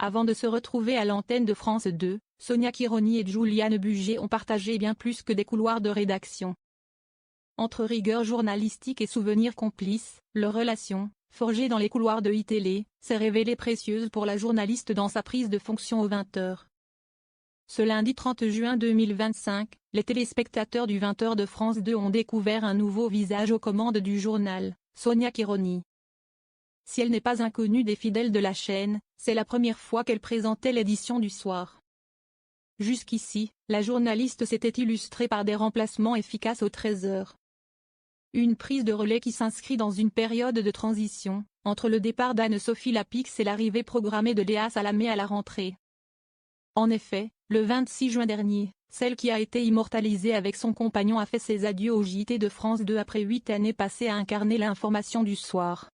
Avant de se retrouver à l'antenne de France 2, Sonia Kironi et Juliane Bugier ont partagé bien plus que des couloirs de rédaction. Entre rigueur journalistique et souvenirs complices, leur relation, forgée dans les couloirs de iTélé, s'est révélée précieuse pour la journaliste dans sa prise de fonction aux 20h. Ce lundi 30 juin 2025, les téléspectateurs du 20h de France 2 ont découvert un nouveau visage aux commandes du journal, Sonia Kironi. Si elle n'est pas inconnue des fidèles de la chaîne, c'est la première fois qu'elle présentait l'édition du soir. Jusqu'ici, la journaliste s'était illustrée par des remplacements efficaces aux 13h. Une prise de relais qui s'inscrit dans une période de transition, entre le départ d'Anne-Sophie Lapix et l'arrivée programmée de Léa Salamé à la rentrée. En effet, le 26 juin dernier, celle qui a été immortalisée avec son compagnon a fait ses adieux au JT de France 2 après 8 années passées à incarner l'information du soir.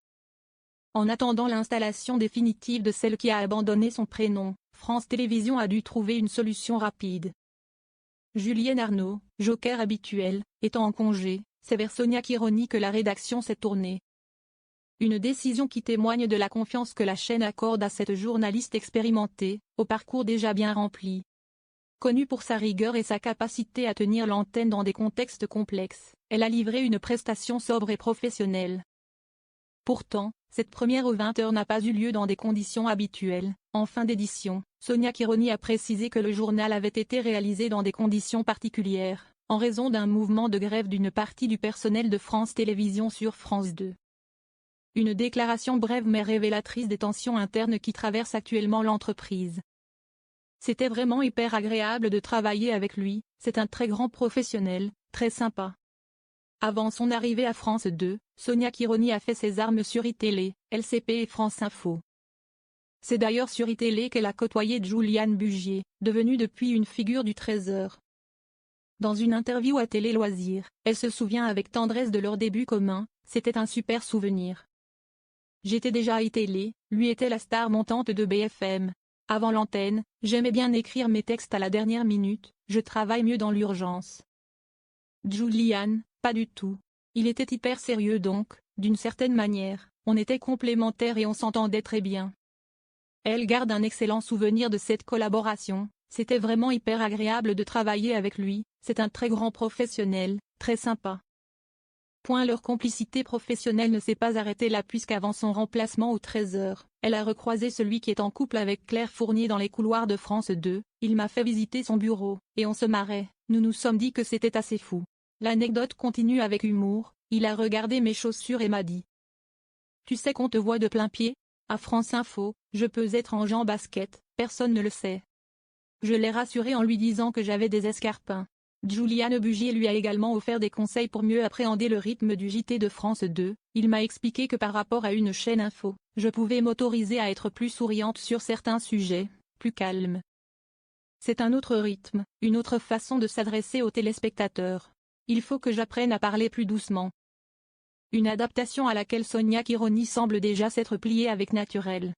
En attendant l'installation définitive de celle qui a abandonné son prénom, France Télévisions a dû trouver une solution rapide. Julienne Arnaud, joker habituel, étant en congé, c'est vers Sonia Kironi que la rédaction s'est tournée. Une décision qui témoigne de la confiance que la chaîne accorde à cette journaliste expérimentée, au parcours déjà bien rempli. Connue pour sa rigueur et sa capacité à tenir l'antenne dans des contextes complexes, elle a livré une prestation sobre et professionnelle. Pourtant, cette première aux 20h n'a pas eu lieu dans des conditions habituelles. En fin d'édition, Sonia Kironi a précisé que le journal avait été réalisé dans des conditions particulières, en raison d'un mouvement de grève d'une partie du personnel de France Télévisions sur France 2. Une déclaration brève mais révélatrice des tensions internes qui traversent actuellement l'entreprise. C'était vraiment hyper agréable de travailler avec lui, c'est un très grand professionnel, très sympa. Avant son arrivée à France 2, Sonia Kironi a fait ses armes sur iTélé, LCP et France Info. C'est d'ailleurs sur iTélé qu'elle a côtoyé Juliane Bugier, devenue depuis une figure du 13h. Dans une interview à Télé Loisirs, elle se souvient avec tendresse de leur début commun, c'était un super souvenir. J'étais déjà à iTélé, lui était la star montante de BFM. Avant l'antenne, j'aimais bien écrire mes textes à la dernière minute, je travaille mieux dans l'urgence. Juliane, pas du tout. Il était hyper sérieux donc, d'une certaine manière, on était complémentaires et on s'entendait très bien. Elle garde un excellent souvenir de cette collaboration, c'était vraiment hyper agréable de travailler avec lui, c'est un très grand professionnel, très sympa. Leur complicité professionnelle ne s'est pas arrêtée là puisqu'avant son remplacement aux 13h, elle a recroisé celui qui est en couple avec Claire Fournier dans les couloirs de France 2, il m'a fait visiter son bureau, et on se marrait, nous nous sommes dit que c'était assez fou. L'anecdote continue avec humour, il a regardé mes chaussures et m'a dit. Tu sais qu'on te voit de plein pied? À France Info, je peux être en basket, personne ne le sait. Je l'ai rassuré en lui disant que j'avais des escarpins. Juliane Bugier lui a également offert des conseils pour mieux appréhender le rythme du JT de France 2, il m'a expliqué que par rapport à une chaîne info, je pouvais m'autoriser à être plus souriante sur certains sujets, plus calme. C'est un autre rythme, une autre façon de s'adresser aux téléspectateurs. Il faut que j'apprenne à parler plus doucement. Une adaptation à laquelle Sonia Kironi semble déjà s'être pliée avec naturel.